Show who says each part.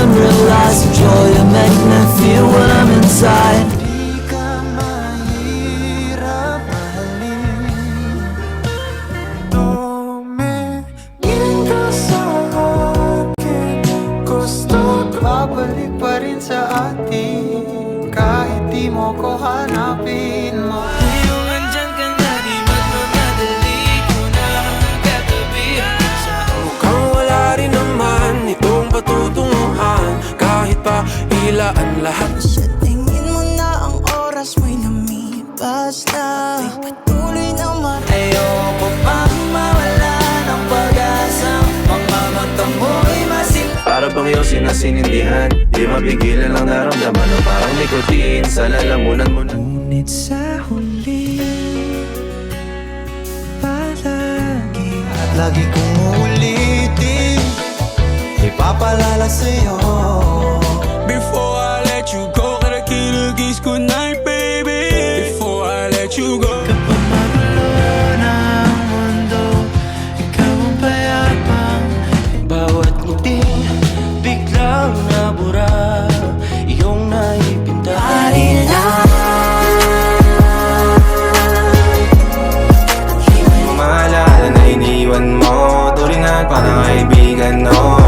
Speaker 1: and realize the joy you make me feel when I'm inside.
Speaker 2: Di ka mahirap mahalin. Tumingin ka sa akin, gusto babalik pa rin sa atin. Kahit di mo ko hanapin mo.
Speaker 1: Yung andyan ka na, di magmamadali ko na katabi.
Speaker 3: Mukhang wala rin naman itong patutunguhan, kahit pa ilaan lahat.
Speaker 4: Sa tingin mo na ang oras mo'y lumipas na, patuloy na
Speaker 1: Ayoko pang mawala ng pag-asa, mga mata mo'y masin.
Speaker 3: Para bang iyong sinasinindihan, di mapigilan ang naramdaman, o parang nikotin sa lalamunan mo na.
Speaker 2: Ngunit sa huli, palagi at lagi kong ulitin, ipapalala sa'yo.
Speaker 3: Before I let you go, gotta kiss good night, baby. Before I let you go.
Speaker 2: Kapag magulo ng mundo, ikaw ang payapang. Bawat ngiti, biglang nabura, iyong naipinta.
Speaker 3: Maalala na iniwan mo, turingan parang kaibigan, no.